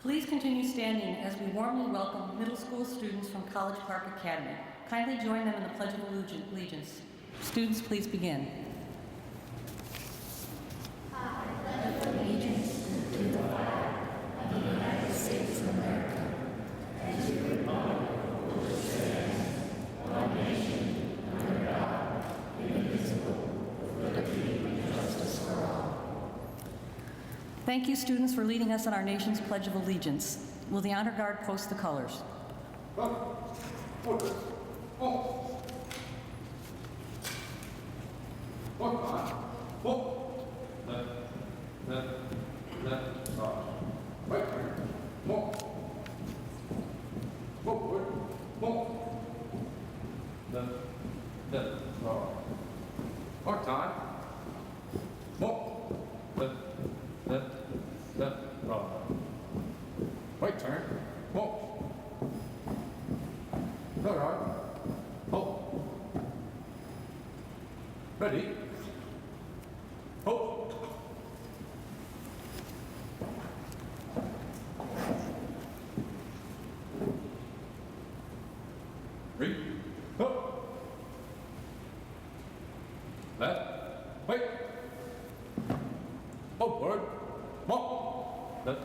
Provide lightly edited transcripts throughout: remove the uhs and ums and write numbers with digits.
Please continue standing as we warmly welcome middle school students from College Park Academy. Kindly join them in the Pledge of Allegiance. Students, please begin. I pledge allegiance to the flag of the United States of America and to the republic for which it stands, one nation, under God, indivisible, with liberty and justice for all. Thank you, students, for leading us in our nation's Pledge of Allegiance. Will the Honor Guard post the colors? Right turn. Whoa. All right. Hold. Ready. Hold. Ready. Hold. Left. Wait. Forward. Walk. Left.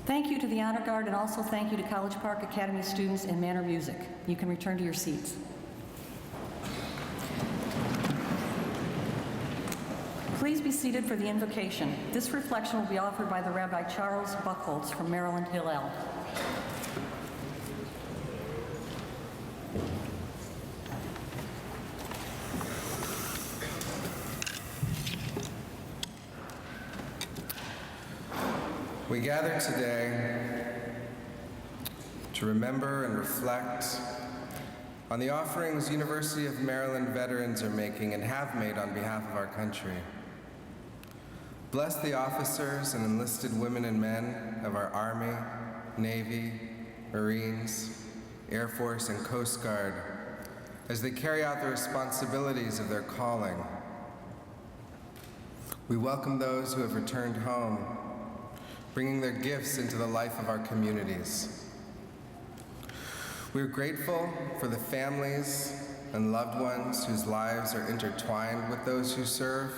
Thank you to the Honor Guard, and also thank you to College Park Academy students and MannerMusik. You can return to your seats. Please be seated for the invocation. This reflection will be offered by the Rabbi Charles Buchholz from Maryland Hillel. We gather today to remember and reflect on the offerings University of Maryland veterans are making and have made on behalf of our country. Bless the officers and enlisted women and men of our Army, Navy, Marines, Air Force, and Coast Guard as they carry out the responsibilities of their calling. We welcome those who have returned home, bringing their gifts into the life of our communities. We are grateful for the families and loved ones whose lives are intertwined with those who serve.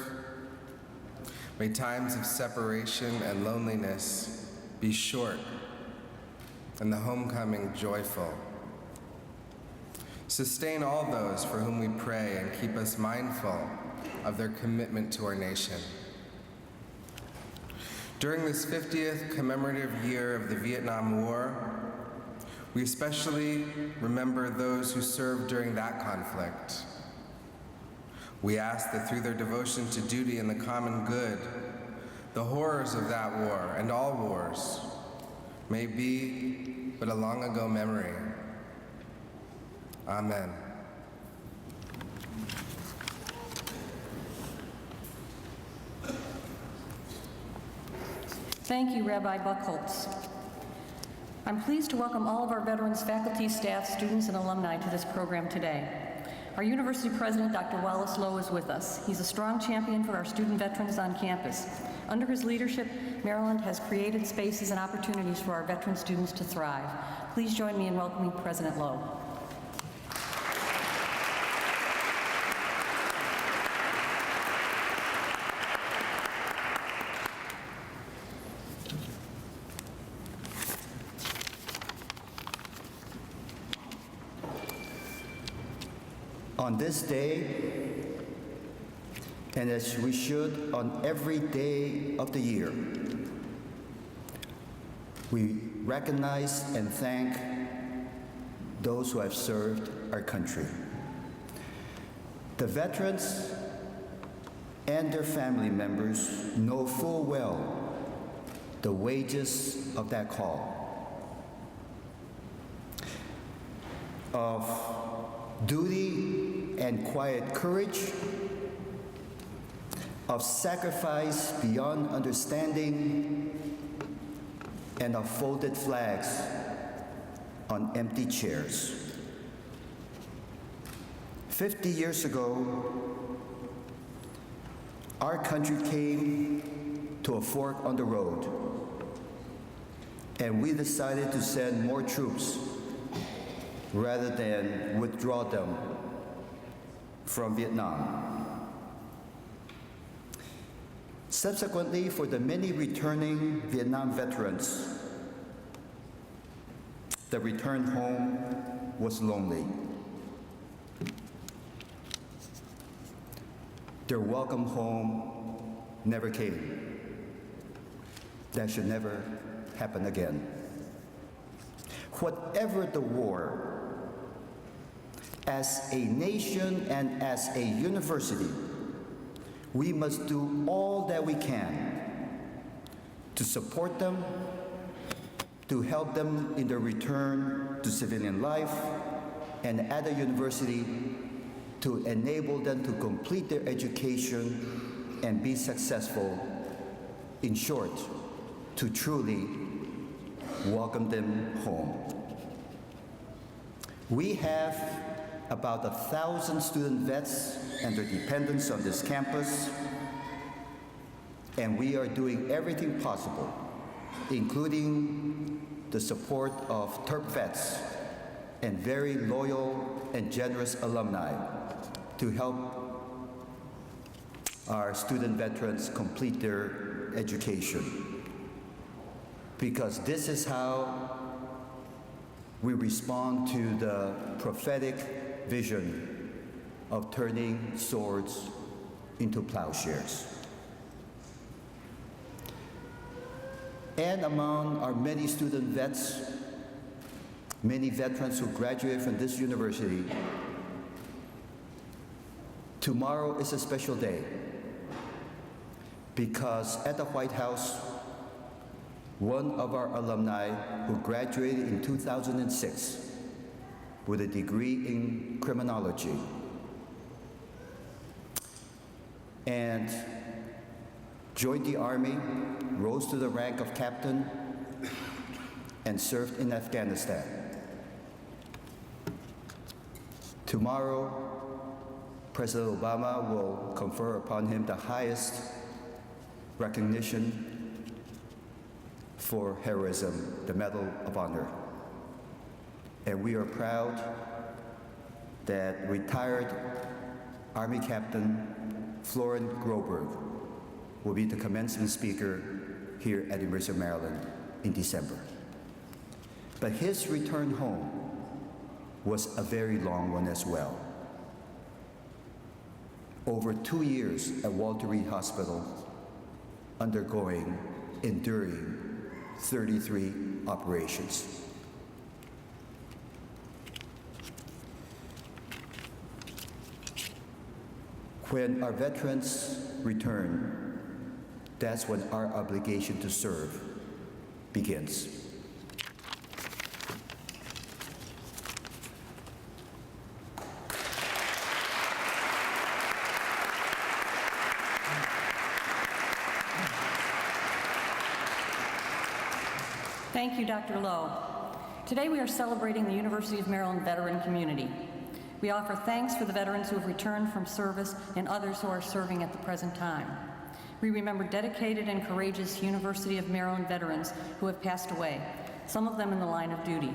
May times of separation and loneliness be short and the homecoming joyful. Sustain all those for whom we pray and keep us mindful of their commitment to our nation. During this 50th commemorative year of the Vietnam War, we especially remember those who served during that conflict. We ask that through their devotion to duty and the common good, the horrors of that war and all wars may be but a long ago memory. Amen. Thank you, Rabbi Buchholz. I'm pleased to welcome all of our veterans, faculty, staff, students, and alumni to this program today. Our university president, Dr. Wallace Lowe, is with us. He's a strong champion for our student veterans on campus. Under his leadership, Maryland has created spaces and opportunities for our veteran students to thrive. Please join me in welcoming President Lowe. On this day, and as we should on every day of the year, we recognize and thank those who have served our country. The veterans and their family members know full well the wages of that call, of duty and quiet courage, of sacrifice beyond understanding, and of folded flags on empty chairs. 50 years ago, our country came to a fork on the road, and we decided to send more troops rather than withdraw them from Vietnam. Subsequently, for the many returning Vietnam veterans, the return home was lonely. Their welcome home never came. That should never happen again. Whatever the war, as a nation and as a university, we must do all that we can to support them, to help them in their return to civilian life, and at the university to enable them to complete their education and be successful. In short, to truly welcome them home. We have about 1,000 student vets and their dependents on this campus, and we are doing everything possible, including the support of Terp Vets and very loyal and generous alumni to help our student veterans complete their education. Because this is how we respond to the prophetic vision of turning swords into plowshares. And among our many student vets, many veterans who graduate from this university, tomorrow is a special day because at the White House, one of our alumni who graduated in 2006 with a degree in criminology and joined the Army, rose to the rank of captain, and served in Afghanistan. Tomorrow, President Obama will confer upon him the highest recognition for heroism, the Medal of Honor. And we are proud that retired Army Captain Florence Groberg will be the commencement speaker here at the University of Maryland in December. But his return home was a very long one as well. Over 2 years at Walter Reed Hospital, enduring 33 operations. When our veterans return, that's when our obligation to serve begins. Thank you, Dr. Lowe. Today we are celebrating the University of Maryland veteran community. We offer thanks for the veterans who have returned from service and others who are serving at the present time. We remember dedicated and courageous University of Maryland veterans who have passed away, some of them in the line of duty.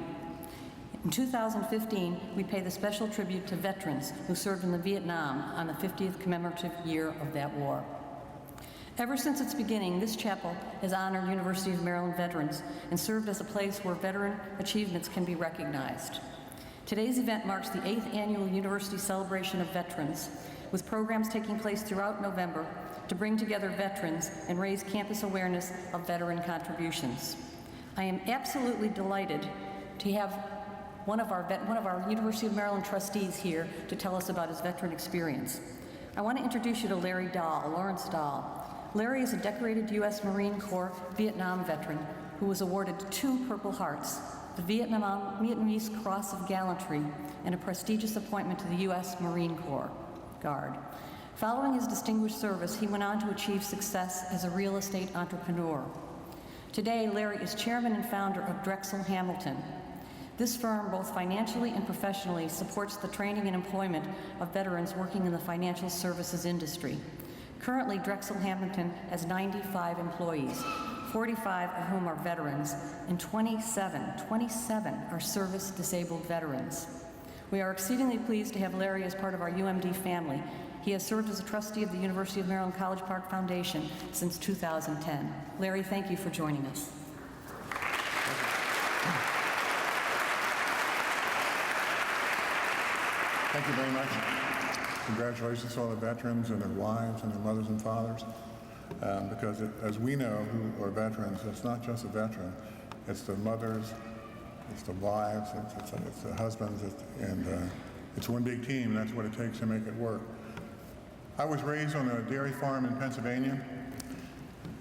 In 2015, we pay the special tribute to veterans who served in the Vietnam on the 50th commemorative year of that war. Ever since its beginning, this chapel has honored University of Maryland veterans and served as a place where veteran achievements can be recognized. Today's event marks the 8th annual University Celebration of Veterans, with programs taking place throughout November to bring together veterans and raise campus awareness of veteran contributions. I am absolutely delighted to have one of our University of Maryland trustees here to tell us about his veteran experience. I want to introduce you to Larry Dahl, Lawrence Dahl. Larry is a decorated U.S. Marine Corps Vietnam veteran who was awarded 2 Purple Hearts, the Vietnamese Cross of Gallantry, and a prestigious appointment to the U.S. Marine Corps Guard. Following his distinguished service, he went on to achieve success as a real estate entrepreneur. Today, Larry is chairman and founder of Drexel Hamilton. This firm, both financially and professionally, supports the training and employment of veterans working in the financial services industry. Currently, Drexel Hamilton has 95 employees, 45 of whom are veterans, and 27 are service-disabled veterans. We are exceedingly pleased to have Larry as part of our UMD family. He has served as a trustee of the University of Maryland College Park Foundation since 2010. Larry, thank you for joining us. Thank you very much. Congratulations to all the veterans and their wives and their mothers and fathers. Because as we know who are veterans, it's not just the veteran, it's the mothers, it's the wives, it's the husbands, it's one big team, and that's what it takes to make it work. I was raised on a dairy farm in Pennsylvania.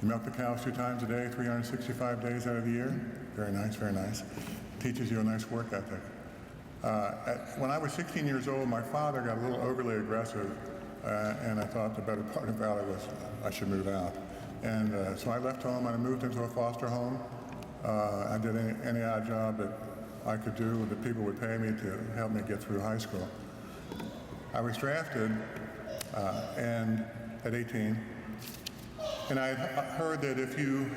You milk the cows 2 times a day, 365 days out of the year. Very nice, very nice. Teaches you a nice work ethic. When I was 16 years old, my father got a little overly aggressive, and I thought the better part about it was I should move out. And so I left home and I moved into a foster home. I did any odd job that I could do that people would pay me to help me get through high school. I was drafted and at 18, and I heard that if you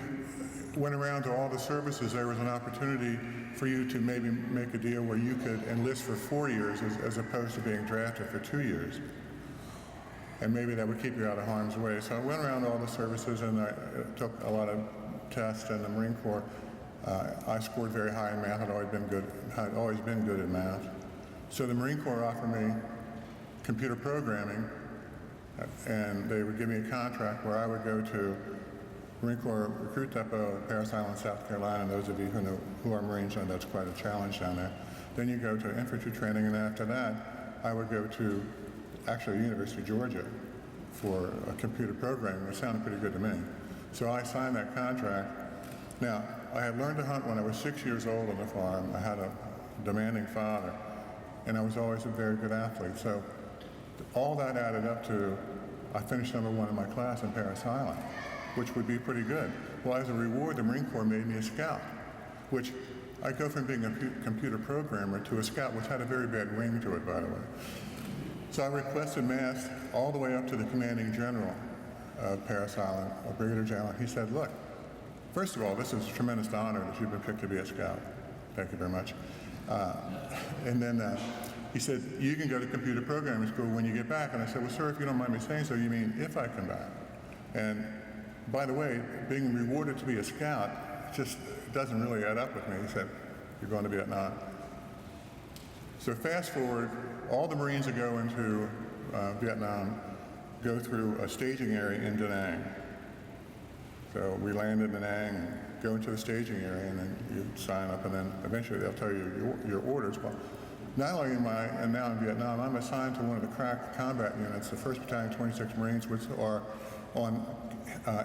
went around to all the services, there was an opportunity for you to maybe make a deal where you could enlist for 4 years as opposed to being drafted for 2 years. And maybe that would keep you out of harm's way. So I went around to all the services and I took a lot of tests in the Marine Corps. I scored very high in math. I'd always been good at math. So the Marine Corps offered me computer programming, and they would give me a contract where I would go to Marine Corps Recruit Depot in Parris Island, South Carolina. And those of you who are Marines know that's quite a challenge down there. Then you go to infantry training, and after that, I would go to actually University of Georgia for a computer programming, which sounded pretty good to me. So I signed that contract. Now, I had learned to hunt when I was 6 years old on the farm. I had a demanding father, and I was always a very good athlete. So all that added up to, I finished #1 in my class in Parris Island, which would be pretty good. Well, as a reward, the Marine Corps made me a scout, which I go from being a computer programmer to a scout, which had a very bad ring to it, by the way. So I requested mass all the way up to the commanding general of Parris Island, Brigadier General. He said, look, first of all, this is a tremendous honor that you've been picked to be a scout. Thank you very much. And then he said, you can go to computer programming school when you get back. And I said, well, sir, if you don't mind me saying so, you mean if I come back? And by the way, being rewarded to be a scout just doesn't really add up with me. He said, you're going to Vietnam. So fast forward, all the Marines that go into Vietnam go through a staging area in Da Nang. So we land in Da Nang and go into the staging area, and then you sign up, and then eventually they'll tell you your orders. Well, not only am I, and now in Vietnam, I'm assigned to one of the crack combat units, the 1st Battalion 26 Marines, which are on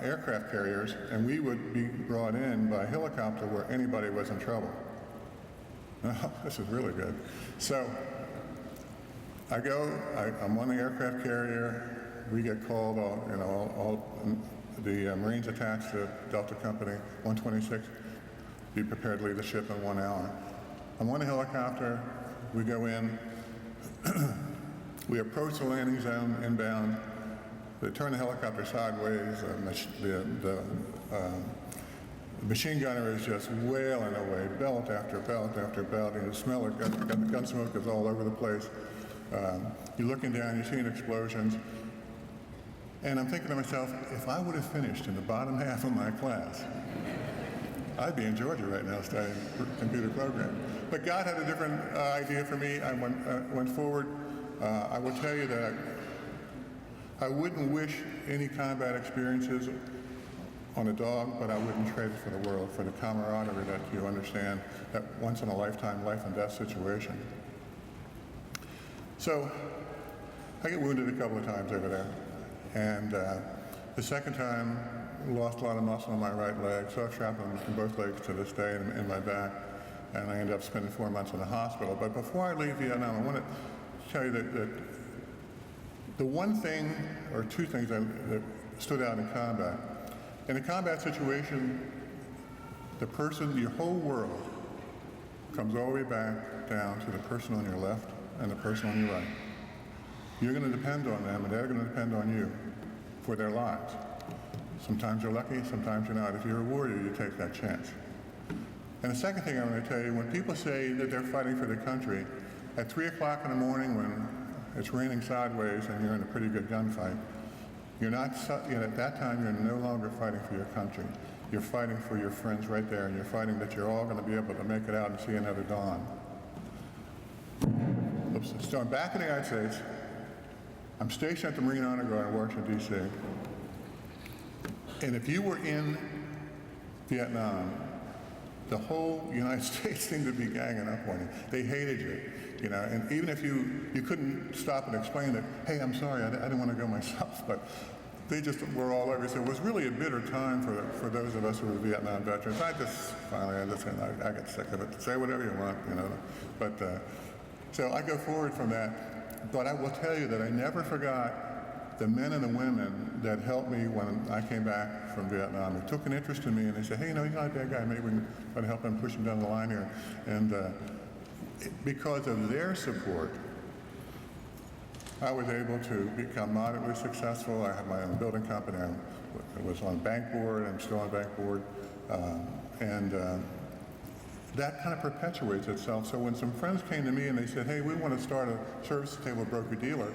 aircraft carriers, and we would be brought in by helicopter where anybody was in trouble. This is really good. So I go, I'm on the aircraft carrier, we get called, all the Marines attached to Delta Company 126, be prepared to leave the ship in 1 hour. I'm on a helicopter, we go in, we approach the landing zone inbound, they turn the helicopter sideways, the machine gunner is just wailing away, belt after belt after belt, and the smell of gun smoke is all over the place. You're looking down, you're seeing explosions, and I'm thinking to myself, if I would have finished in the bottom half of my class, I'd be in Georgia right now studying computer programming. But God had a different idea for me. I went forward. I will tell you that I wouldn't wish any combat experiences on a dog, but I wouldn't trade it for the world, for the camaraderie that you understand, that once in a lifetime, life and death situation. So I get wounded a couple of times over there. And the second time, lost a lot of muscle in my right leg, so I've shrapnel in both legs to this day and in my back, and I ended up spending 4 months in the hospital. But before I leave Vietnam, I want to tell you that the one thing, or two things that stood out in combat. In a combat situation, the person, your whole world, comes all the way back down to the person on your left and the person on your right. You're going to depend on them, and they're going to depend on you for their lives. Sometimes you're lucky, sometimes you're not. If you're a warrior, you take that chance. And the second thing I'm going to tell you, when people say that they're fighting for their country, at 3 o'clock in the morning when it's raining sideways and you're in a pretty good gunfight, you're not, at that time, you're no longer fighting for your country. You're fighting for your friends right there, and you're fighting that you're all going to be able to make it out and see another dawn. Oops. So I'm back in the United States. I'm stationed at the Marine Honor Guard in Washington, D.C. And if you were in Vietnam, the whole United States seemed to be ganging up on you. They hated you, you know, and even if you couldn't stop and explain that, hey, I'm sorry, I didn't want to go myself, but they just were all over. So it was really a bitter time for those of us who were Vietnam veterans. I got sick of it. Say whatever you want, you know. But so I go forward from that. But I will tell you that I never forgot the men and the women that helped me when I came back from Vietnam. They took an interest in me, and they said, hey, you know, he's not a bad guy. Maybe we can try to help him, push him down the line here. And because of their support, I was able to become moderately successful. I have my own building company. I was on bank board. I'm still on bank board. That kind of perpetuates itself. So when some friends came to me and they said, hey, we want to start a services table broker-dealer,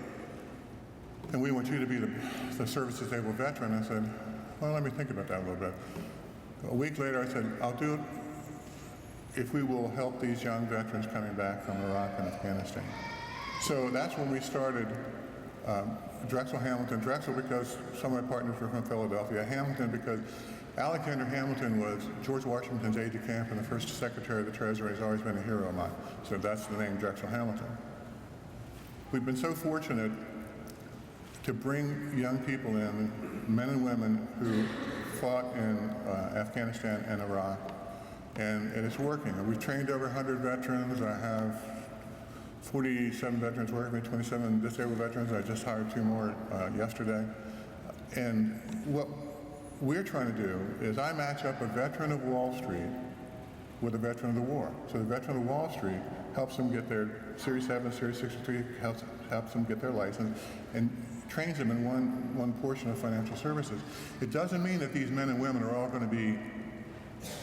and we want you to be the services table veteran, I said, well, let me think about that a little bit. A week later, I said, I'll do it if we will help these young veterans coming back from Iraq and Afghanistan. So that's when we started Drexel Hamilton. Drexel because some of my partners were from Philadelphia. Hamilton because Alexander Hamilton was George Washington's aide-de-camp and the first Secretary of the Treasury. He's always been a hero of mine. So that's the name Drexel Hamilton. We've been so fortunate to bring young people in, men and women who fought in Afghanistan and Iraq, and it's working. We've trained over 100 veterans. I have 47 veterans working with me, 27 disabled veterans. I just hired 2 more yesterday. And what we're trying to do is I match up a veteran of Wall Street with a veteran of the war. So the veteran of Wall Street helps them get their Series 7, Series 63, helps them get their license, and trains them in one portion of financial services. It doesn't mean that these men and women are all going to be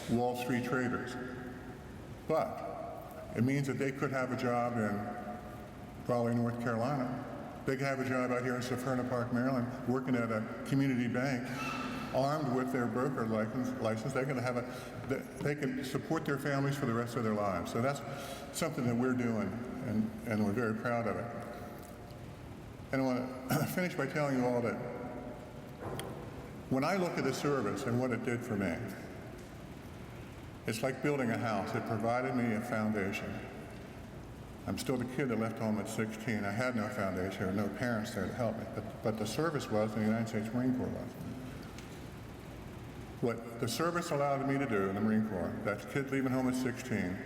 Wall Street traders, but it means that they could have a job in Raleigh, North Carolina. They could have a job out here in Severna Park, Maryland, working at a community bank, armed with their broker license. They can support their families for the rest of their lives. So that's something that we're doing, and we're very proud of it. And I want to finish by telling you all that when I look at the service and what it did for me, it's like building a house. It provided me a foundation. I'm still the kid that left home at 16. I had no foundation or no parents there to help me, but the service was, and the United States Marine Corps was. What the service allowed me to do in the Marine Corps, that's kid leaving home at 16,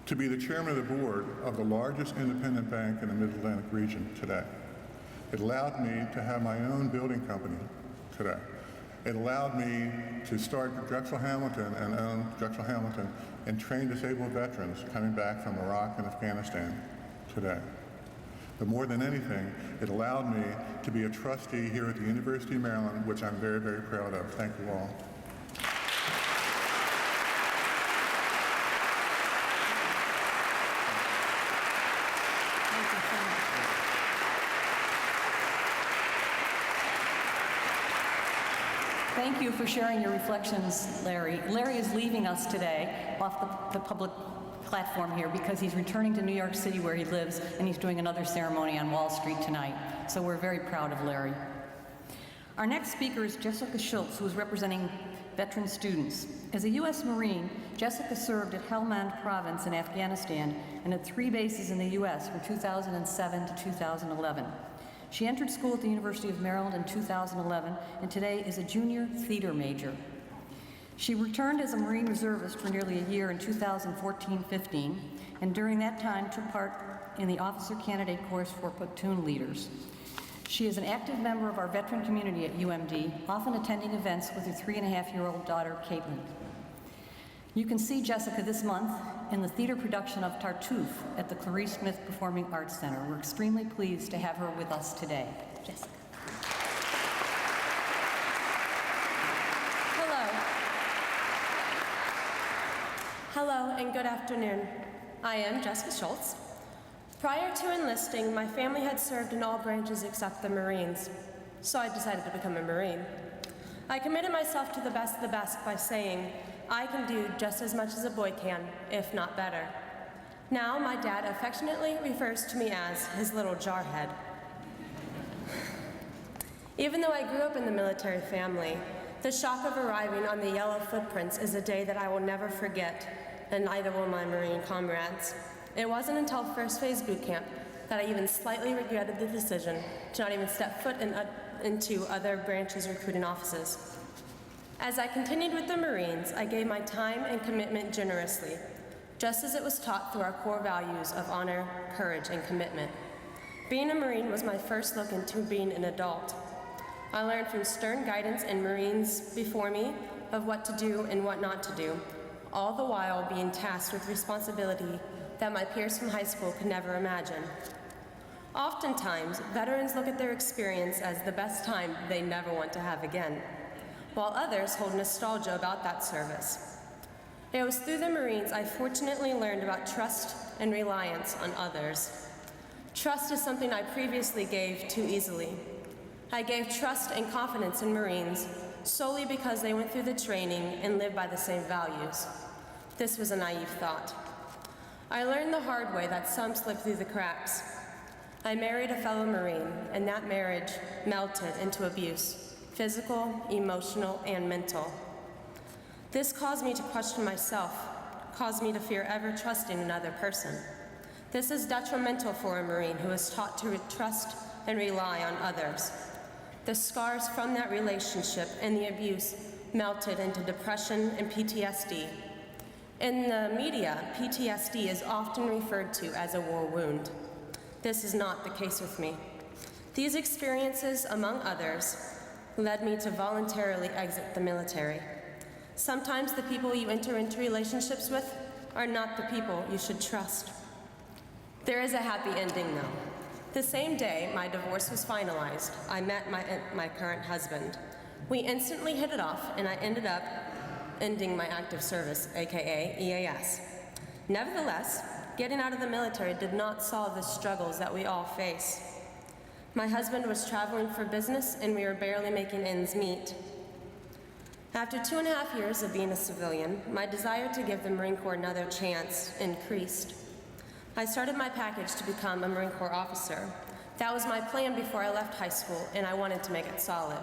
to be the chairman of the board of the largest independent bank in the Mid-Atlantic region today. It allowed me to have my own building company today. It allowed me to start Drexel Hamilton and own Drexel Hamilton and train disabled veterans coming back from Iraq and Afghanistan today. But more than anything, it allowed me to be a trustee here at the University of Maryland, which I'm very, very proud of. Thank you all. Thank you for sharing your reflections, Larry. Larry is leaving us today off the public platform here because he's returning to New York City where he lives, and he's doing another ceremony on Wall Street tonight. So we're very proud of Larry. Our next speaker is Jessica Schultz, who is representing veteran students. As a U.S. Marine, Jessica served at Helmand Province in Afghanistan and at 3 bases in the U.S. from 2007 to 2011. She entered school at the University of Maryland in 2011 and today is a junior theater major. She returned as a Marine reservist for nearly a year in 2014-15, and during that time took part in the officer candidate course for platoon leaders. She is an active member of our veteran community at UMD, often attending events with her 3.5-year-old daughter, Caitlin. You can see Jessica this month in the theater production of Tartuffe at the Clarice Smith Performing Arts Center. We're extremely pleased to have her with us today. Jessica. Hello and good afternoon. I am Jessica Schultz. Prior to enlisting, my family had served in all branches except the Marines, so I decided to become a Marine. I committed myself to the best of the best by saying, I can do just as much as a boy can, if not better. Now, my dad affectionately refers to me as his little jarhead. Even though I grew up in the military family, the shock of arriving on the yellow footprints is a day that I will never forget, and neither will my Marine comrades. It wasn't until first phase boot camp that I even slightly regretted the decision to not even step foot into other branches' recruiting offices. As I continued with the Marines, I gave my time and commitment generously, just as it was taught through our core values of honor, courage, and commitment. Being a Marine was my first look into being an adult. I learned from stern guidance and Marines before me of what to do and what not to do, all the while being tasked with responsibility that my peers from high school could never imagine. Oftentimes, veterans look at their experience as the best time they never want to have again, while others hold nostalgia about that service. It was through the Marines I fortunately learned about trust and reliance on others. Trust is something I previously gave too easily. I gave trust and confidence in Marines solely because they went through the training and lived by the same values. This was a naive thought. I learned the hard way that some slip through the cracks. I married a fellow Marine, and that marriage melted into abuse, physical, emotional, and mental. This caused me to question myself, caused me to fear ever trusting another person. This is detrimental for a Marine who is taught to trust and rely on others. The scars from that relationship and the abuse melted into depression and PTSD. In the media, PTSD is often referred to as a war wound. This is not the case with me. These experiences, among others, led me to voluntarily exit the military. Sometimes the people you enter into relationships with are not the people you should trust. There is a happy ending, though. The same day my divorce was finalized, I met my current husband. We instantly hit it off, and I ended up ending my active service, aka EAS. Nevertheless, getting out of the military did not solve the struggles that we all face. My husband was traveling for business, and we were barely making ends meet. After 2.5 years of being a civilian, my desire to give the Marine Corps another chance increased. I started my package to become a Marine Corps officer. That was my plan before I left high school, and I wanted to make it solid.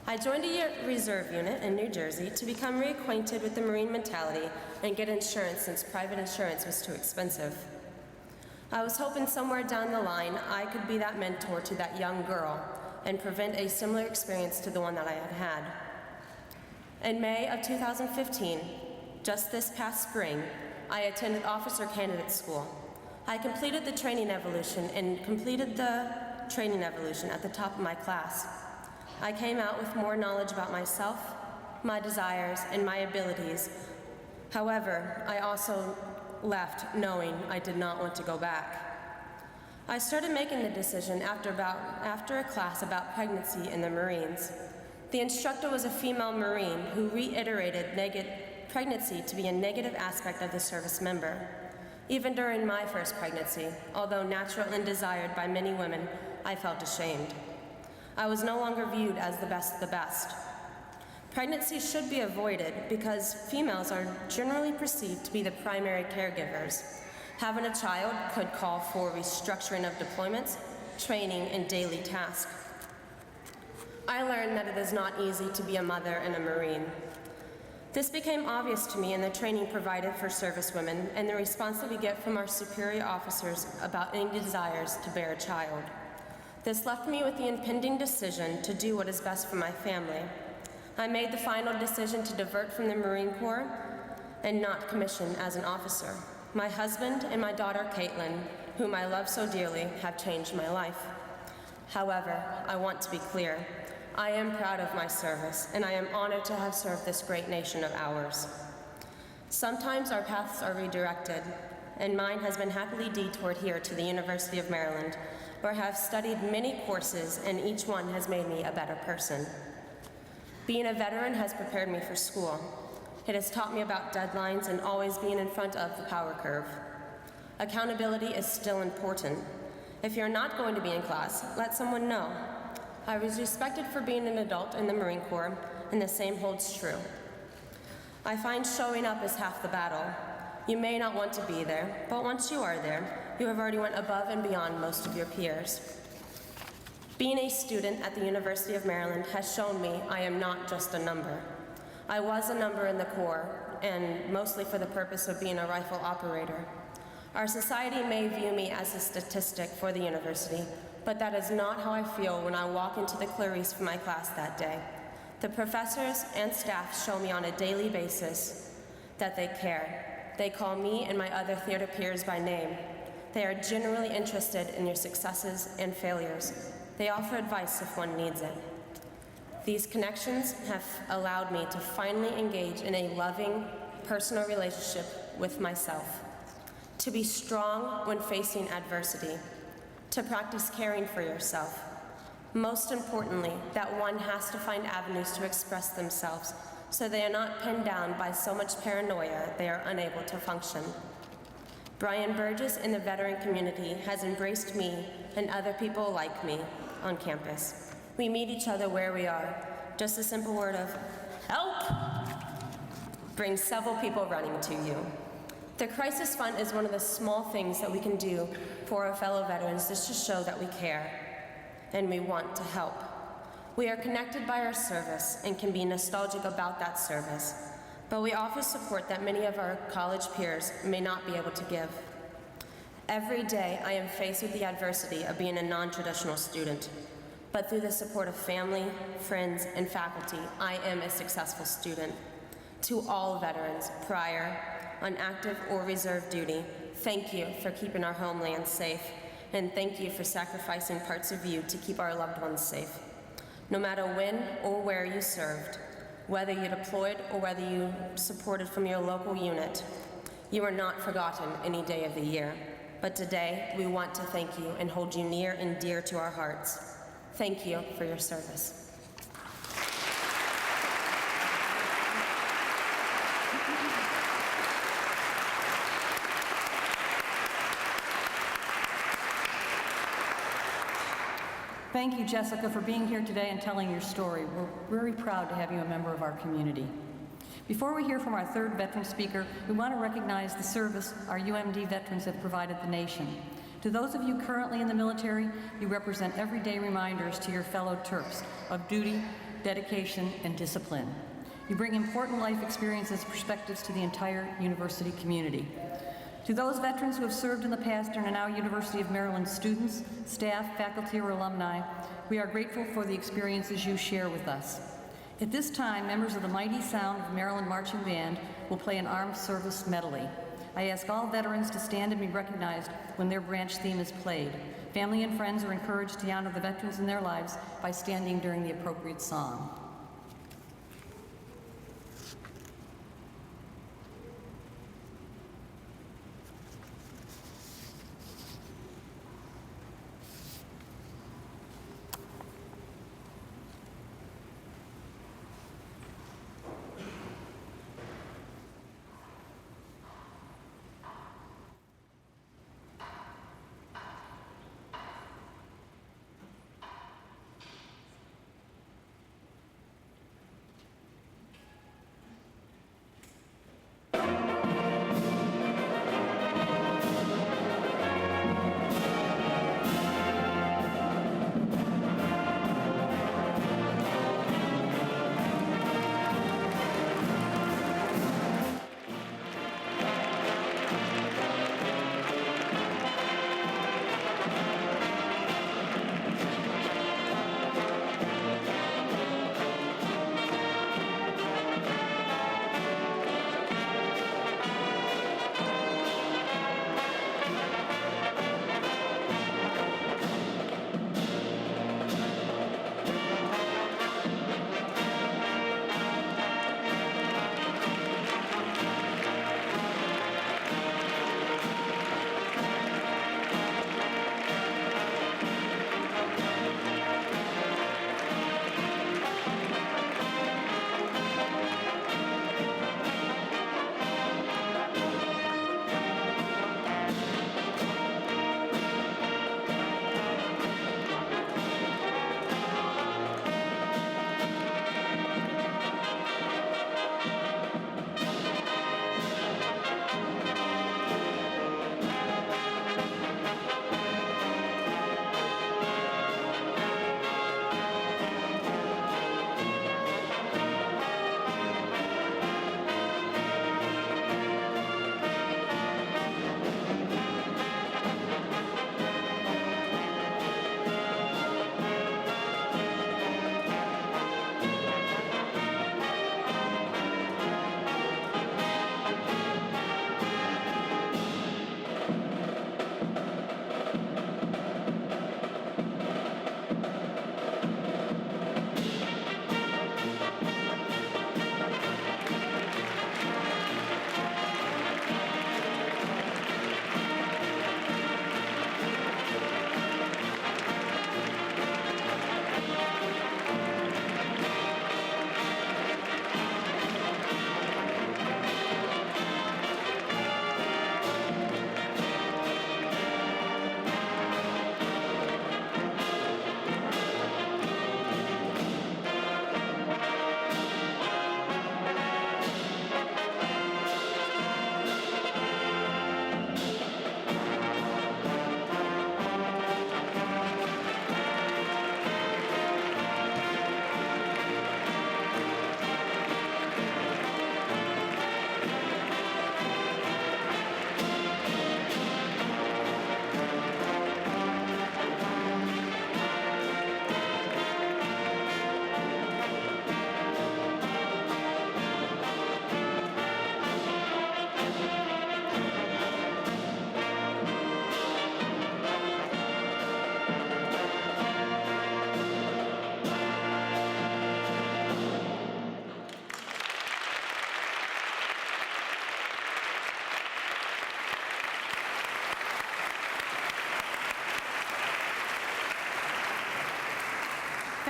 I joined a reserve unit in New Jersey to become reacquainted with the Marine mentality and get insurance since private insurance was too expensive. I was hoping somewhere down the line I could be that mentor to that young girl and prevent a similar experience to the one that I had had. In May of 2015, just this past spring, I attended officer candidate school. I completed the training evolution and completed the training evolution at the top of my class. I came out with more knowledge about myself, my desires, and my abilities. However, I also left knowing I did not want to go back. I started making the decision after a class about pregnancy in the Marines. The instructor was a female Marine who reiterated pregnancy to be a negative aspect of the service member. Even during my first pregnancy, although natural and desired by many women, I felt ashamed. I was no longer viewed as the best of the best. Pregnancy should be avoided because females are generally perceived to be the primary caregivers. Having a child could call for restructuring of deployments, training, and daily tasks. I learned that it is not easy to be a mother and a Marine. This became obvious to me in the training provided for servicewomen and the response that we get from our superior officers about any desires to bear a child. This left me with the impending decision to do what is best for my family. I made the final decision to divert from the Marine Corps and not commission as an officer. My husband and my daughter, Caitlin, whom I love so dearly, have changed my life. However, I want to be clear. I am proud of my service, and I am honored to have served this great nation of ours. Sometimes our paths are redirected, and mine has been happily detoured here to the University of Maryland, where I have studied many courses, and each one has made me a better person. Being a veteran has prepared me for school. It has taught me about deadlines and always being in front of the power curve. Accountability is still important. If you're not going to be in class, let someone know. I was respected for being an adult in the Marine Corps, and the same holds true. I find showing up is half the battle. You may not want to be there, but once you are there, you have already went above and beyond most of your peers. Being a student at the University of Maryland has shown me I am not just a number. I was a number in the Corps, and mostly for the purpose of being a rifle operator. Our society may view me as a statistic for the university, but that is not how I feel when I walk into the Clarice for my class that day. The professors and staff show me on a daily basis that they care. They call me and my other theater peers by name. They are genuinely interested in your successes and failures. They offer advice if one needs it. These connections have allowed me to finally engage in a loving, personal relationship with myself, to be strong when facing adversity, to practice caring for yourself. Most importantly, that one has to find avenues to express themselves so they are not pinned down by so much paranoia they are unable to function. Brian Burgess in the veteran community has embraced me and other people like me on campus. We meet each other where we are. Just a simple word of help brings several people running to you. The Crisis Fund is one of the small things that we can do for our fellow veterans just to show that we care and we want to help. We are connected by our service and can be nostalgic about that service, but we offer support that many of our college peers may not be able to give. Every day I am faced with the adversity of being a non-traditional student. But through the support of family, friends, and faculty, I am a successful student. To all veterans, prior, on active or reserve duty, thank you for keeping our homeland safe, and thank you for sacrificing parts of you to keep our loved ones safe. No matter when or where you served, whether you deployed or whether you supported from your local unit, you are not forgotten any day of the year. But today, we want to thank you and hold you near and dear to our hearts. Thank you for your service. Thank you, Jessica, for being here today and telling your story. We're very proud to have you a member of our community. Before we hear from our third veteran speaker, we want to recognize the service our UMD veterans have provided the nation. To those of you currently in the military, you represent everyday reminders to your fellow Terps of duty, dedication, and discipline. You bring important life experiences and perspectives to the entire university community. To those veterans who have served in the past and are now University of Maryland students, staff, faculty, or alumni, we are grateful for the experiences you share with us. At this time, members of the Mighty Sound of Maryland Marching Band will play an armed service medley. I ask all veterans to stand and be recognized when their branch theme is played. Family and friends are encouraged to honor the veterans in their lives by standing during the appropriate song.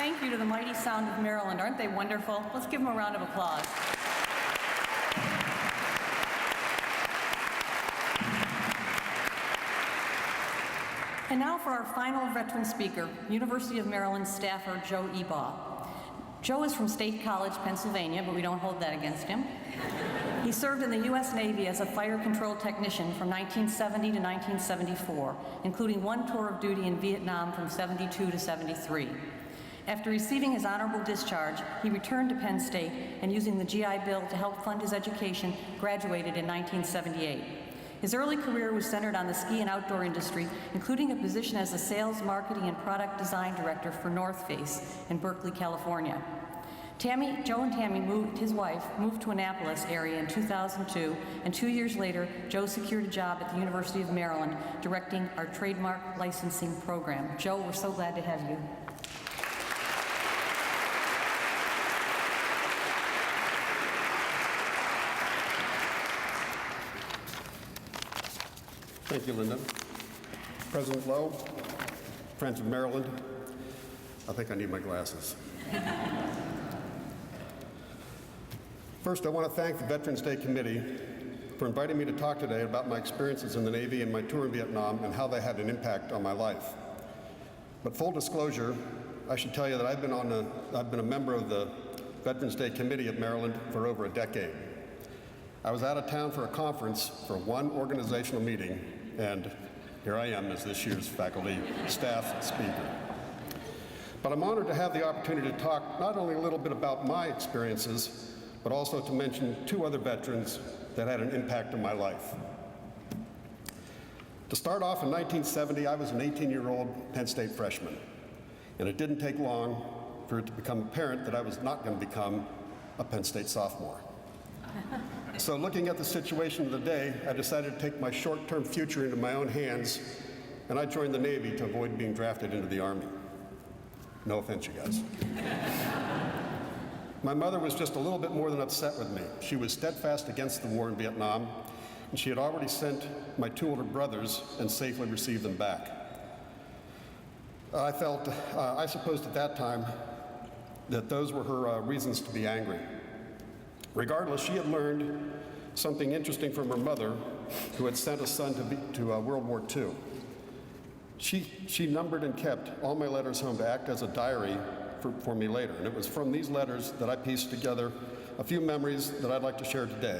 Thank you to the mighty sound of Maryland. Aren't they wonderful? Let's give them a round of applause. And now for our final veteran speaker, University of Maryland staffer Joe Ebaug. Joe is from State College, Pennsylvania, but we don't hold that against him. He served in the U.S. Navy as a fire control technician from 1970 to 1974, including one tour of duty in Vietnam from 72 to 73. After receiving his honorable discharge, he returned to Penn State and, using the GI Bill to help fund his education, graduated in 1978. His early career was centered on the ski and outdoor industry, including a position as the sales, marketing, and product design director for North Face in Berkeley, California. Joe and Tammy his wife, moved to Annapolis area in 2002, and 2 years later, Joe secured a job at the University of Maryland, directing our trademark licensing program. Joe, we're so glad to have you. Thank you, Linda. President Lowe, Friends of Maryland, I think I need my glasses. First, I want to thank the Veterans Day Committee for inviting me to talk today about my experiences in the Navy and my tour in Vietnam and how they had an impact on my life. But full disclosure, I should tell you that I've been a member of the Veterans Day Committee at Maryland for over a decade. I was out of town for a conference for one organizational meeting, and here I am as this year's faculty staff speaker. But I'm honored to have the opportunity to talk not only a little bit about my experiences, but also to mention two other veterans that had an impact on my life. To start off, in 1970, I was an 18-year-old Penn State freshman, and it didn't take long for it to become apparent that I was not going to become a Penn State sophomore. So looking at the situation of the day, I decided to take my short-term future into my own hands, and I joined the Navy to avoid being drafted into the Army. No offense, you guys. My mother was just a little bit more than upset with me. She was steadfast against the war in Vietnam, and she had already sent my two older brothers and safely received them back. I supposed at that time that those were her reasons to be angry. Regardless, she had learned something interesting from her mother, who had sent a son to World War II. She numbered and kept all my letters home to act as a diary for me later, and it was from these letters that I pieced together a few memories that I'd like to share today.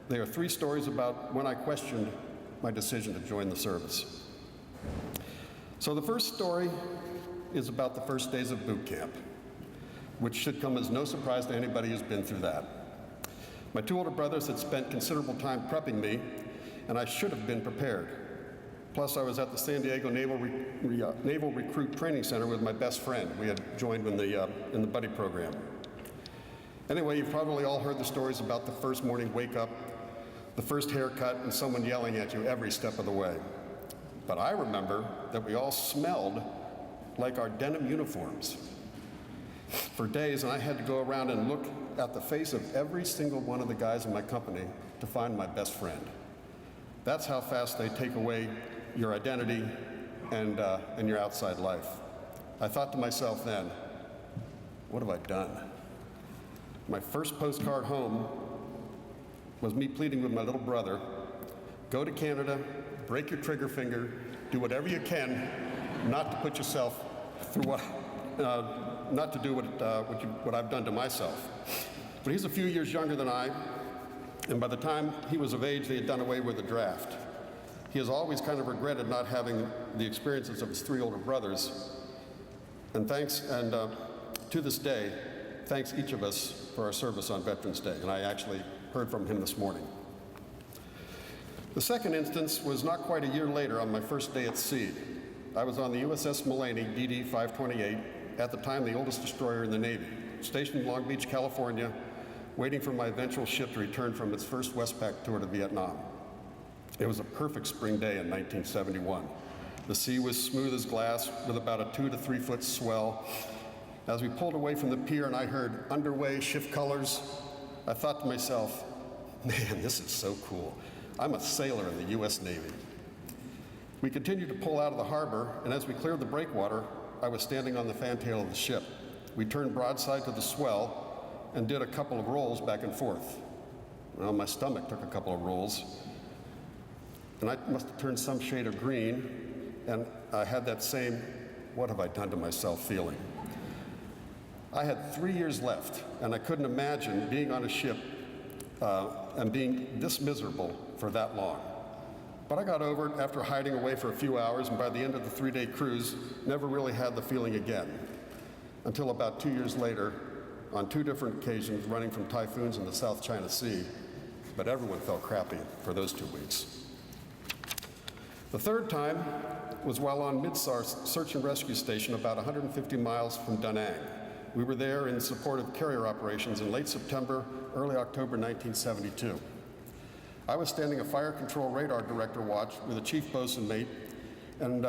They are 3 stories about when I questioned my decision to join the service. So the first story is about the first days of boot camp, which should come as no surprise to anybody who's been through that. My two older brothers had spent considerable time prepping me, and I should have been prepared. Plus, I was at the San Diego Naval Recruit Training Center with my best friend. We had joined in the buddy program. Anyway, you've probably all heard the stories about the first morning wake up, the first haircut, and someone yelling at you every step of the way. But I remember that we all smelled like our denim uniforms for days, and I had to go around and look at the face of every single one of the guys in my company to find my best friend. That's how fast they take away your identity and your outside life. I thought to myself then, what have I done? My first postcard home was me pleading with my little brother, go to Canada, break your trigger finger, do whatever you can not to put yourself through not to do what I've done to myself. But he's a few years younger than I, and by the time he was of age, they had done away with the draft. He has always kind of regretted not having the experiences of his 3 older brothers. And to this day, thanks each of us for our service on Veterans Day. And I actually heard from him this morning. The second instance was not quite a year later on my first day at sea. I was on the USS Mulaney, DD 528, at the time the oldest destroyer in the Navy, stationed in Long Beach, California, waiting for my eventual ship to return from its first Westpac tour to Vietnam. It was a perfect spring day in 1971. The sea was smooth as glass with about a 2 to 3 foot swell. As we pulled away from the pier and I heard underway, shift colors, I thought to myself, man, this is so cool. I'm a sailor in the US Navy. We continued to pull out of the harbor, and as we cleared the breakwater, I was standing on the fantail of the ship. We turned broadside to the swell and did a couple of rolls back and forth. Well, my stomach took a couple of rolls, and I must have turned some shade of green, and I had that same, what have I done to myself feeling. I had 3 years left, and I couldn't imagine being on a ship and being this miserable for that long. But I got over it after hiding away for a few hours, and by the end of the 3-day cruise, never really had the feeling again, until about 2 years later, on 2 different occasions, running from typhoons in the South China Sea, but everyone felt crappy for those 2 weeks. The third time was while on Midsar Search and Rescue Station about 150 miles from Da Nang. We were there in support of carrier operations in late September, early October 1972. I was standing a fire control radar director watch with a chief bosun mate, and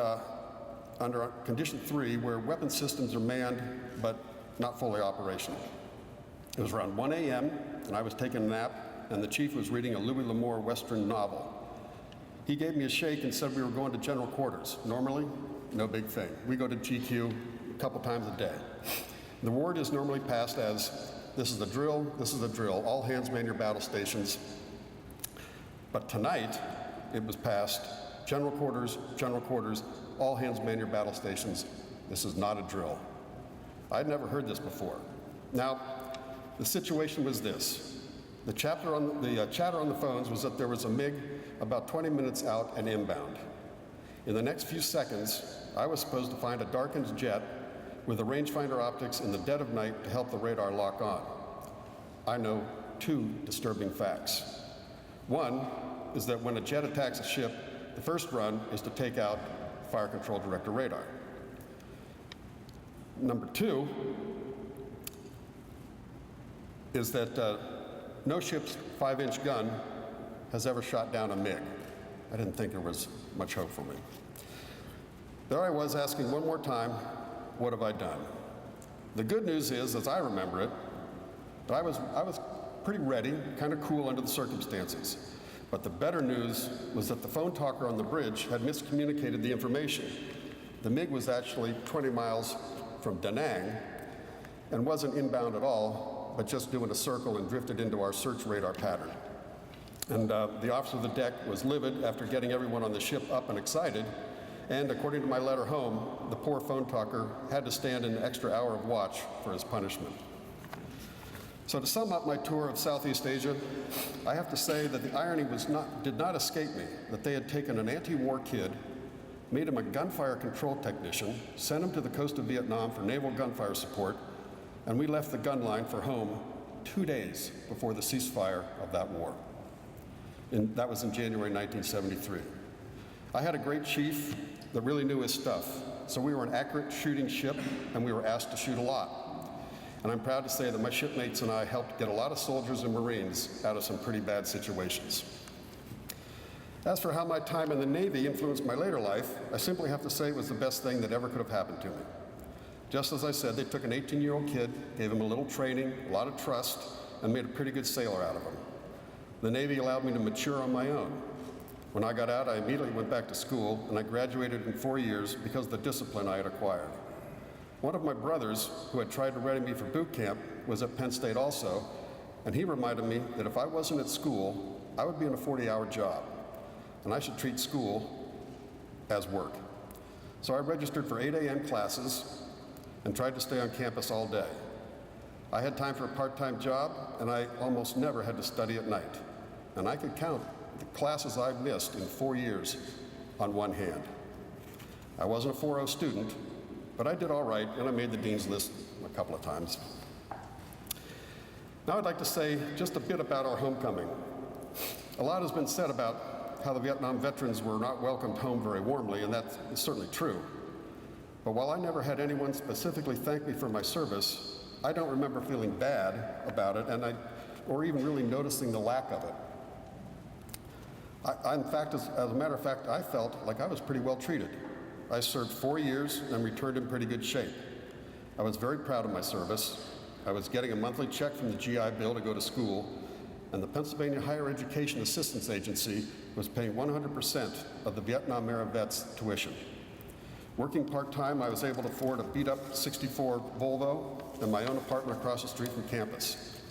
under condition 3, where weapon systems are manned but not fully operational. It was around 1 a.m., and I was taking a nap, and the chief was reading a Louis L'Amour Western novel. He gave me a shake and said we were going to general quarters. Normally, no big thing. We go to GQ a couple times a day. The word is normally passed as, this is the drill, all hands man your battle stations. But tonight, it was passed, general quarters, all hands man your battle stations. This is not a drill. I'd never heard this before. Now, the situation was this. The chatter on the phones was that there was a MiG about 20 minutes out and inbound. In the next few seconds, I was supposed to find a darkened jet with a rangefinder optics in the dead of night to help the radar lock on. I know 2 disturbing facts. One is that when a jet attacks a ship, the first run is to take out fire control director radar. Number 2 is that no ship's 5-inch gun has ever shot down a MiG. I didn't think there was much hope for me. There I was asking one more time, what have I done? The good news is, as I remember it, that I was pretty ready, kind of cool under the circumstances. But the better news was that the phone talker on the bridge had miscommunicated the information. The MiG was actually 20 miles from Da Nang and wasn't inbound at all, but just doing a circle and drifted into our search radar pattern. And the officer of the deck was livid after getting everyone on the ship up and excited. And according to my letter home, the poor phone talker had to stand an extra hour of watch for his punishment. So to sum up my tour of Southeast Asia, I have to say that the irony did not escape me that they had taken an anti-war kid, made him a gunfire control technician, sent him to the coast of Vietnam for naval gunfire support, and we left the gun line for home 2 days before the ceasefire of that war. And that was in January 1973. I had a great chief that really knew his stuff, so we were an accurate shooting ship, and we were asked to shoot a lot. And I'm proud to say that my shipmates and I helped get a lot of soldiers and Marines out of some pretty bad situations. As for how my time in the Navy influenced my later life, I simply have to say it was the best thing that ever could have happened to me. Just as I said, they took an 18-year-old kid, gave him a little training, a lot of trust, and made a pretty good sailor out of him. The Navy allowed me to mature on my own. When I got out, I immediately went back to school, and I graduated in 4 years because of the discipline I had acquired. One of my brothers, who had tried to ready me for boot camp, was at Penn State also, and he reminded me that if I wasn't at school, I would be in a 40-hour job, and I should treat school as work. So I registered for 8 a.m. classes and tried to stay on campus all day. I had time for a part-time job, and I almost never had to study at night. And I could count the classes I've missed in 4 years on one hand. I wasn't a 4.0 student, but I did all right, and I made the dean's list a couple of times. Now I'd like to say just a bit about our homecoming. A lot has been said about how the Vietnam veterans were not welcomed home very warmly, and that's certainly true. But while I never had anyone specifically thank me for my service, I don't remember feeling bad about it, or even really noticing the lack of it. In fact, as a matter of fact, I felt like I was pretty well treated. I served 4 years and returned in pretty good shape. I was very proud of my service. I was getting a monthly check from the GI Bill to go to school, and the Pennsylvania Higher Education Assistance Agency was paying 100% of the Vietnam-era vets' tuition. Working part-time, I was able to afford a beat-up '64 Volvo and my own apartment across the street from campus.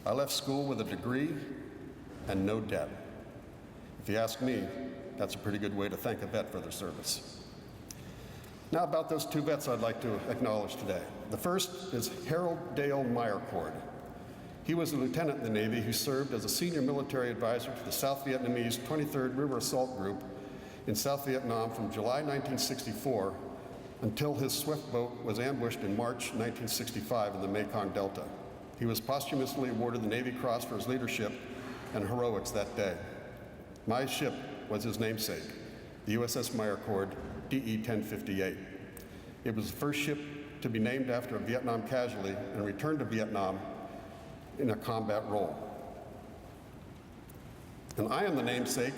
I left school with a degree and no debt. If you ask me, that's a pretty good way to thank a vet for their service. Now about those 2 vets I'd like to acknowledge today. The first is Harold Dale Meyercord. He was a lieutenant in the Navy who served as a senior military advisor to the South Vietnamese 23rd River Assault Group in South Vietnam from July 1964 until his swift boat was ambushed in March 1965 in the Mekong Delta. He was posthumously awarded the Navy Cross for his leadership and heroics that day. My ship was his namesake, the USS Meyercord, DE-1058. It was the first ship to be named after a Vietnam casualty and returned to Vietnam in a combat role. And I am the namesake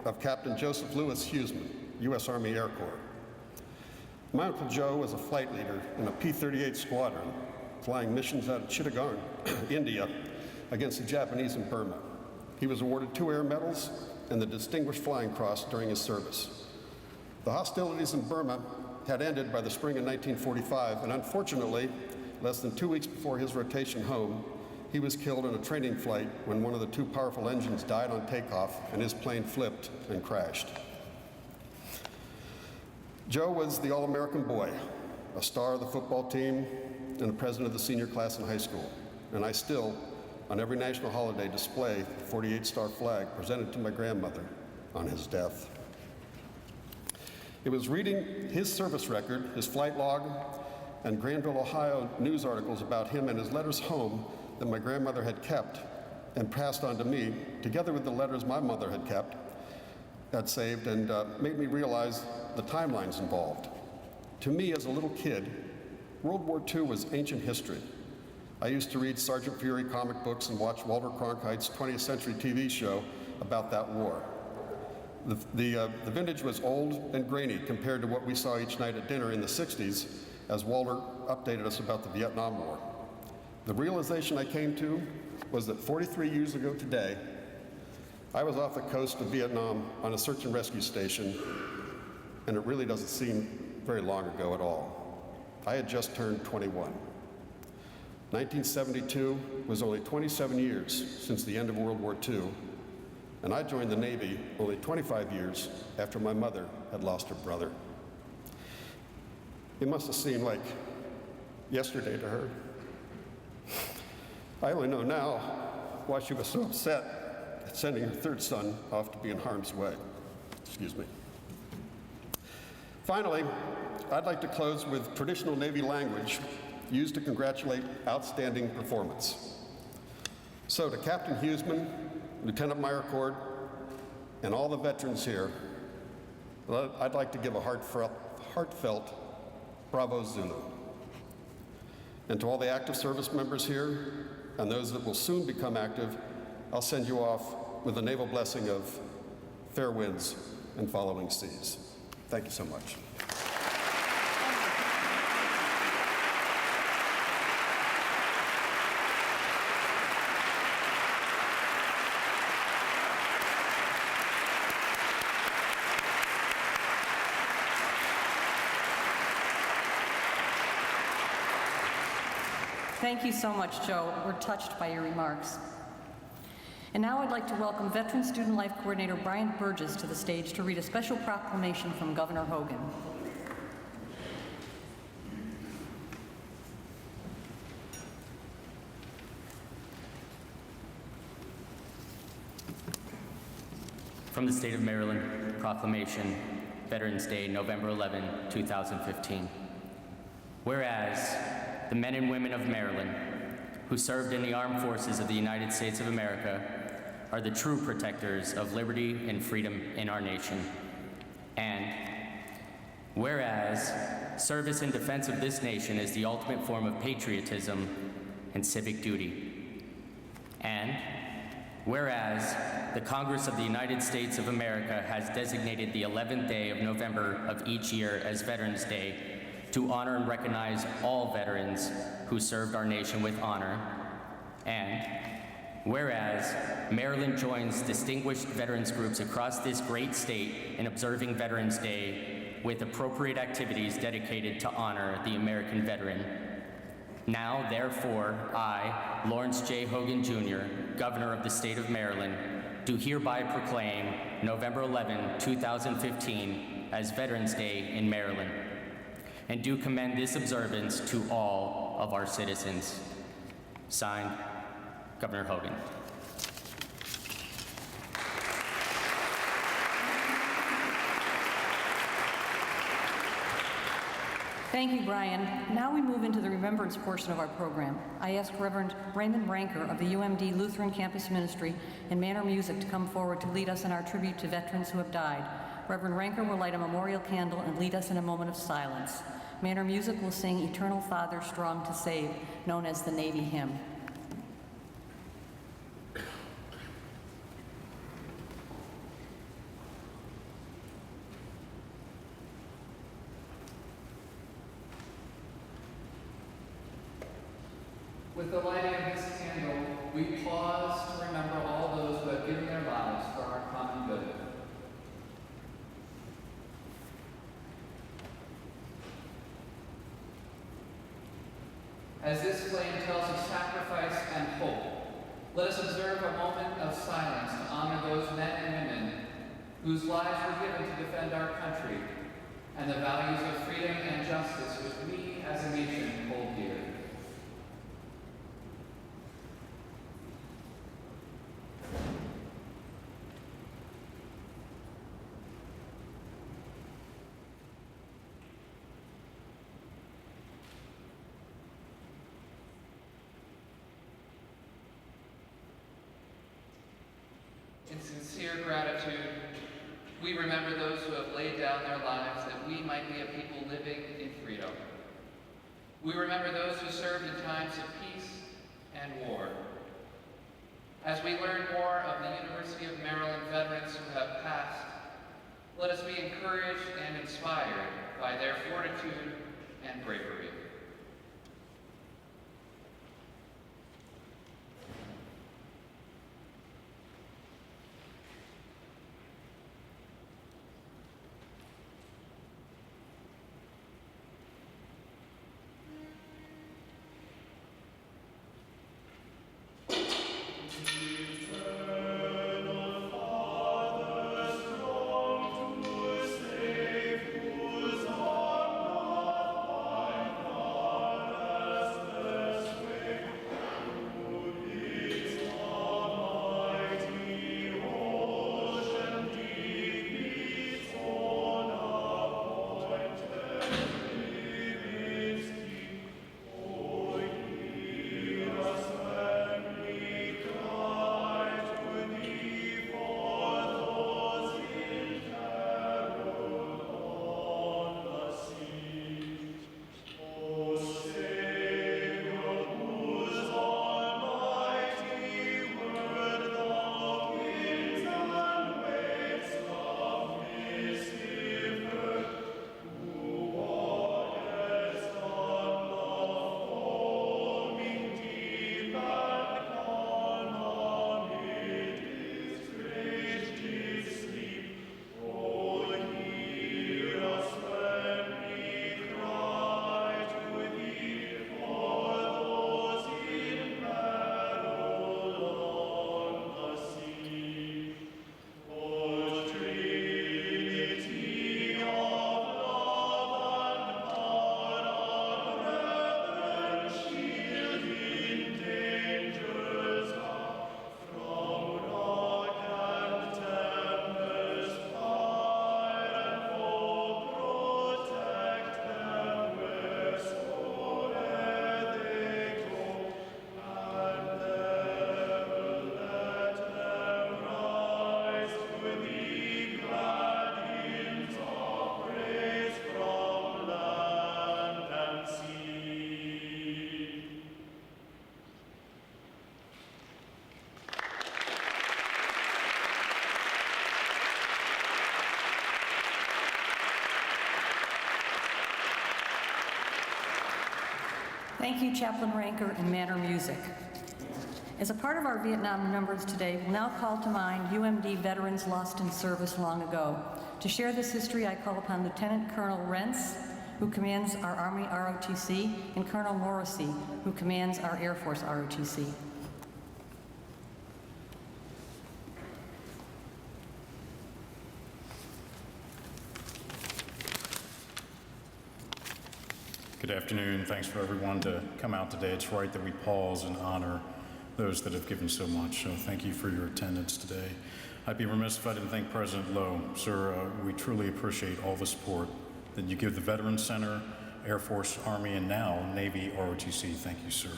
of Captain Joseph Louis Huseman, U.S. Army Air Corps. My Uncle Joe was a flight leader in a P-38 squadron flying missions out of Chittagong, India, against the Japanese in Burma. He was awarded 2 Air Medals and the Distinguished Flying Cross during his service. The hostilities in Burma had ended by the spring of 1945, and unfortunately, less than 2 weeks before his rotation home, he was killed in a training flight when one of the 2 powerful engines died on takeoff and his plane flipped and crashed. Joe was the All-American boy, a star of the football team, and the president of the senior class in high school. And I still, on every national holiday, display the 48-star flag presented to my grandmother on his death. It was reading his service record, his flight log, and Granville, Ohio news articles about him and his letters home that my grandmother had kept and passed on to me, together with the letters my mother had saved, and made me realize the timelines involved. To me, as a little kid, World War II was ancient history. I used to read Sergeant Fury comic books and watch Walter Cronkite's 20th Century TV show about that war. The vintage was old and grainy compared to what we saw each night at dinner in the 60s as Walter updated us about the Vietnam War. The realization I came to was that 43 years ago today, I was off the coast of Vietnam on a search and rescue station, and it really doesn't seem very long ago at all. I had just turned 21. 1972 was only 27 years since the end of World War II, and I joined the Navy only 25 years after my mother had lost her brother. It must have seemed like yesterday to her. I only know now why she was so upset at sending her 3rd son off to be in harm's way. Excuse me. Finally, I'd like to close with traditional Navy language used to congratulate outstanding performance. So to Captain Huseman, Lieutenant Meyercord, and all the veterans here, I'd like to give a heartfelt bravo Zulu. And to all the active service members here, and those that will soon become active, I'll send you off with a naval blessing of fair winds and following seas. Thank you so much. Thank you so much, Joe. We're touched by your remarks. And now I'd like to welcome Veteran Student Life Coordinator Brian Burgess to the stage to read a special proclamation from Governor Hogan. From the State of Maryland, proclamation, Veterans Day, November 11, 2015. Whereas the men and women of Maryland who served in the armed forces of the United States of America are the true protectors of liberty and freedom in our nation. And whereas service and defense of this nation is the ultimate form of patriotism and civic duty. And whereas the Congress of the United States of America has designated the 11th day of November of each year as Veterans Day to honor and recognize all veterans who served our nation with honor. And whereas Maryland joins distinguished veterans groups across this great state in observing Veterans Day with appropriate activities dedicated to honor the American veteran. Now, therefore, I, Lawrence J. Hogan, Jr., Governor of the State of Maryland, do hereby proclaim November 11, 2015 as Veterans Day in Maryland, and do commend this observance to all of our citizens. Signed, Governor Hogan. Thank you, Brian. Now we move into the remembrance portion of our program. I ask Reverend Raymond Ranker of the UMD Lutheran Campus Ministry and MannerMusik to come forward to lead us in our tribute to veterans who have died. Reverend Ranker will light a memorial candle and lead us in a moment of silence. MannerMusik will sing Eternal Father Strong to Save, known as the Navy Hymn. With the lighting of this candle, we pause to remember all those who have given their lives for our common good. As this flame tells of sacrifice and hope, let us observe a moment of silence to honor those men and women whose lives were given to defend our country and the values of freedom and justice which we as a nation hold dear. In sincere gratitude, we remember those who have laid down their lives that we might be a people living in freedom. We remember those who served in times of peace and war. As we learn more of the University of Maryland veterans who have passed, let us be encouraged and inspired by their fortitude and bravery. Thank you, Chaplain Ranker and MannerMusik. As a part of our Vietnam remembrance today, we'll now call to mind UMD veterans lost in service long ago. To share this history, I call upon Lieutenant Colonel Rentz, who commands our Army ROTC, and Colonel Morrissey, who commands our Air Force ROTC. Good afternoon. Thanks for everyone to come out today. It's right that we pause and honor those that have given so much. So thank you for your attendance today. I'd be remiss if I didn't thank President Lowe. Sir, we truly appreciate all the support that you give the Veterans Center, Air Force, Army, and now Navy ROTC. Thank you, sir.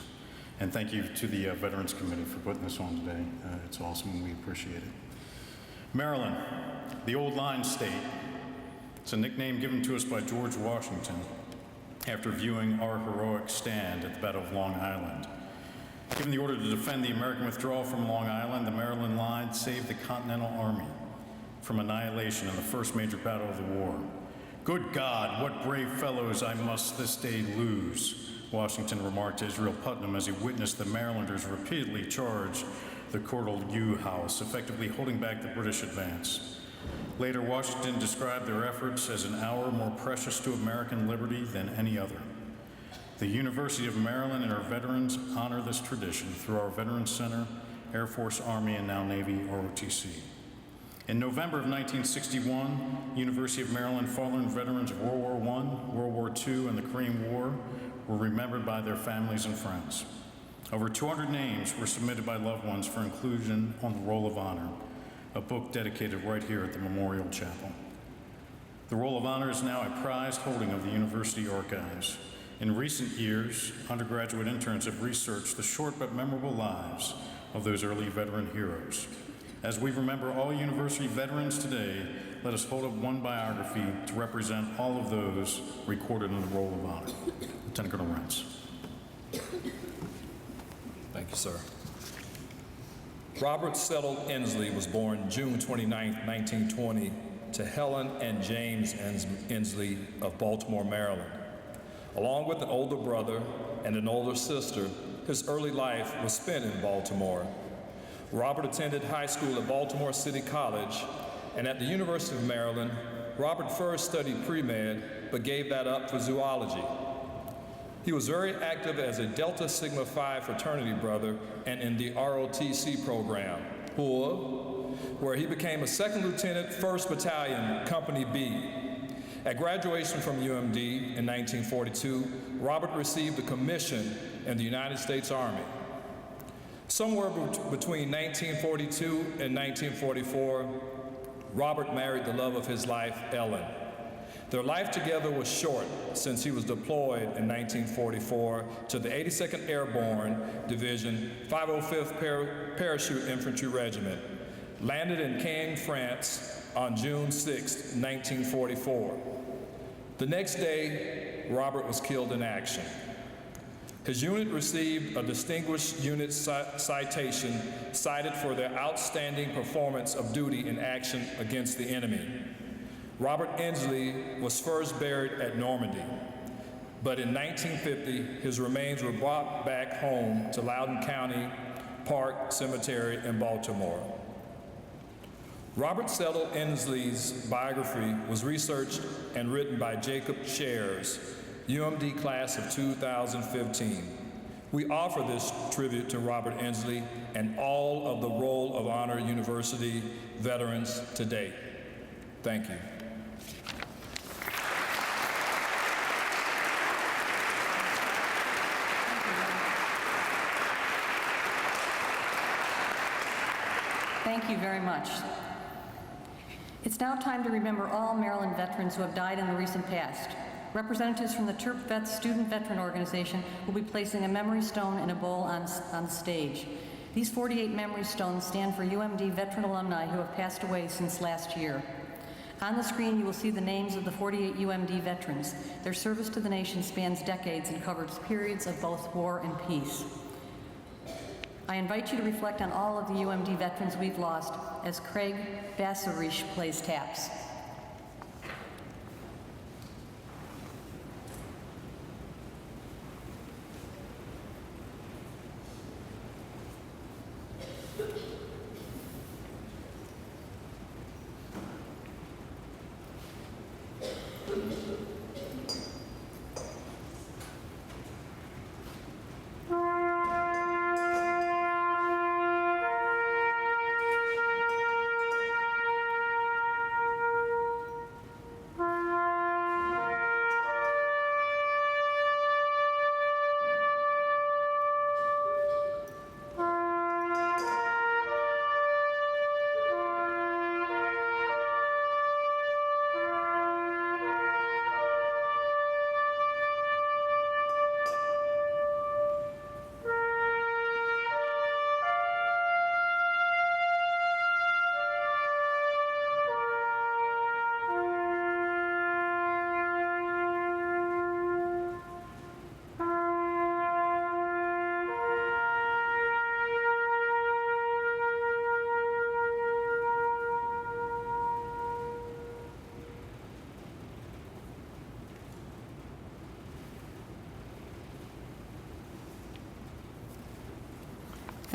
And thank you to the Veterans Committee for putting this on today. It's awesome and we appreciate it. Maryland, the old line state. It's a nickname given to us by George Washington. after viewing our heroic stand at the Battle of Long Island. Given the order to defend the American withdrawal from Long Island, the Maryland Line saved the Continental Army from annihilation in the first major battle of the war. "Good God, what brave fellows I must this day lose," Washington remarked to Israel Putnam as he witnessed the Marylanders repeatedly charge the Cordell U House, effectively holding back the British advance. Later, Washington described their efforts as an hour more precious to American liberty than any other. The University of Maryland and our veterans honor this tradition through our Veterans Center, Air Force, Army, and now Navy ROTC. In November of 1961, University of Maryland fallen veterans of World War I, World War II, and the Korean War were remembered by their families and friends. Over 200 names were submitted by loved ones for inclusion on the Roll of Honor, a book dedicated right here at the Memorial Chapel. The Roll of Honor is now a prized holding of the university archives. In recent years, undergraduate interns have researched the short but memorable lives of those early veteran heroes. As we remember all university veterans today, let us hold up one biography to represent all of those recorded in the Roll of Honor. Lieutenant Colonel Rentz. Thank you, sir. Robert Settle Inslee was born June 29, 1920, to Helen and James Inslee of Baltimore, Maryland. Along with an older brother and an older sister, his early life was spent in Baltimore. Robert attended high school at Baltimore City College, and at the University of Maryland, Robert first studied pre-med, but gave that up for zoology. He was very active as a Delta Sigma Phi fraternity brother and in the ROTC program, where he became a second lieutenant, 1st Battalion, Company B. At graduation from UMD in 1942, Robert received a commission in the United States Army. Somewhere between 1942 and 1944, Robert married the love of his life, Ellen. Their life together was short since he was deployed in 1944 to the 82nd Airborne Division, 505th Parachute Infantry Regiment, landed in Caen, France on June 6, 1944. The next day, Robert was killed in action. His unit received a Distinguished Unit Citation cited for their outstanding performance of duty in action against the enemy. Robert Inslee was first buried at Normandy, but in 1950, his remains were brought back home to Loudoun County Park Cemetery in Baltimore. Robert Settle Inslee's biography was researched and written by Jacob Shares, UMD class of 2015. We offer this tribute to Robert Inslee and all of the Roll of Honor University veterans to date. Thank you. Thank you very much. It's now time to remember all Maryland veterans who have died in the recent past. Representatives from the Terp Vets Student Veteran Organization will be placing a memory stone in a bowl on the stage. These 48 memory stones stand for UMD veteran alumni who have passed away since last year. On the screen, you will see the names of the 48 UMD veterans. Their service to the nation spans decades and covers periods of both war and peace. I invite you to reflect on all of the UMD veterans we've lost as Craig Bassarish plays taps.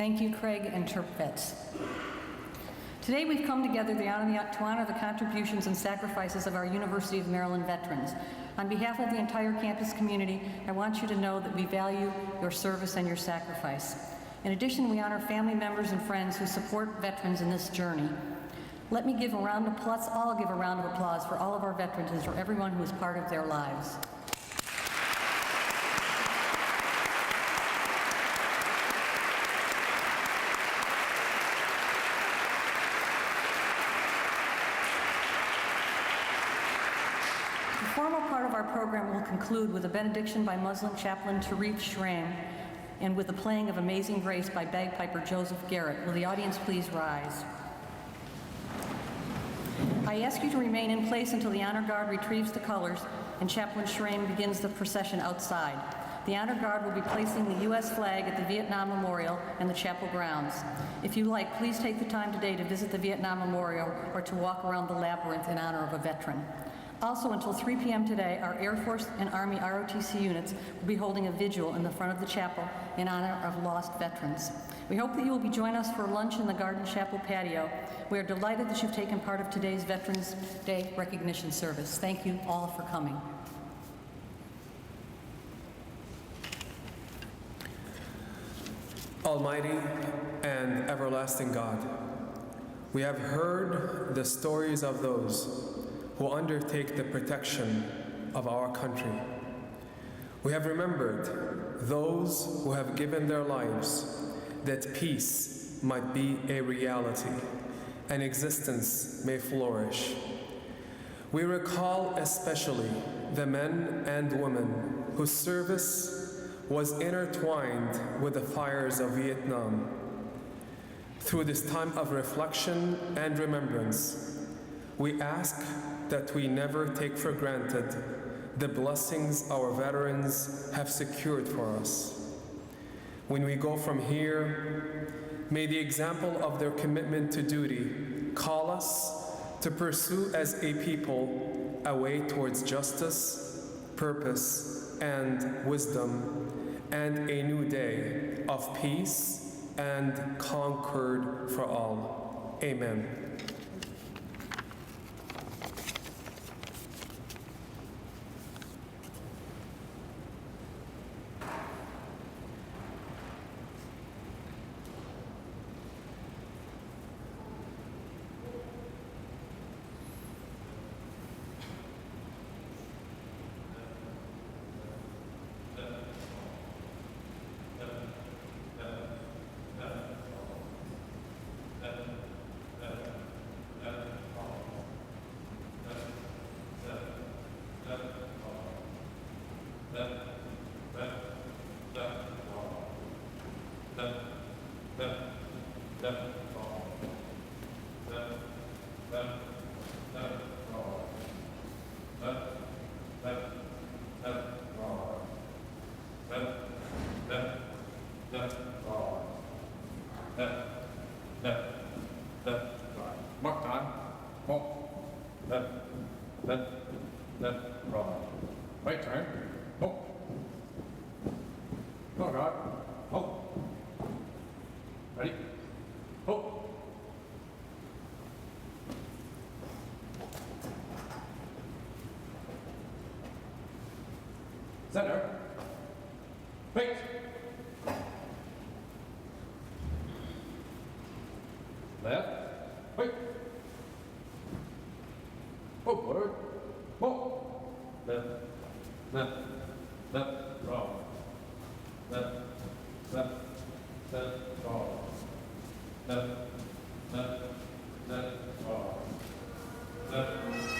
Thank you, Craig and Terp Vets. Today we've come together to honor the contributions and sacrifices of our University of Maryland veterans. On behalf of the entire campus community, I want you to know that we value your service and your sacrifice. In addition, we honor family members and friends who support veterans in this journey. Let me give a round of applause, all give a round of applause for all of our veterans and for everyone who is part of their lives. The formal part of our program will conclude with a benediction by Muslim chaplain Tarif Shram and with the playing of Amazing Grace by bagpiper Joseph Garrett. Will the audience please rise? I ask you to remain in place until the Honor Guard retrieves the colors and Chaplain Shram begins the procession outside. The Honor Guard will be placing the U.S. flag at the Vietnam Memorial and the chapel grounds. If you like, please take the time today to visit the Vietnam Memorial or to walk around the labyrinth in honor of a veteran. Also, until 3 p.m. today, our Air Force and Army ROTC units will be holding a vigil in the front of the chapel in honor of lost veterans. We hope that you will join us for lunch in the Garden Chapel patio. We are delighted that you've taken part of today's Veterans Day recognition service. Thank you all for coming. Almighty and everlasting God, we have heard the stories of those who undertake the protection of our country. We have remembered those who have given their lives that peace might be a reality and existence may flourish. We recall especially the men and women whose service was intertwined with the fires of Vietnam. Through this time of reflection and remembrance, we ask that we never take for granted the blessings our veterans have secured for us. When we go from here, may the example of their commitment to duty call us to pursue as a people a way towards justice, purpose, and wisdom, and a new day of peace and concord for all. Amen. Right turn. Oh. Oh, God. Oh. Ready? Oh. Center. Wait. Left. Wait. Forward. Oh. Left. Left. Left. Wrong. Left. Left. Left. Wrong. Left. Left. Left. Wrong. Left.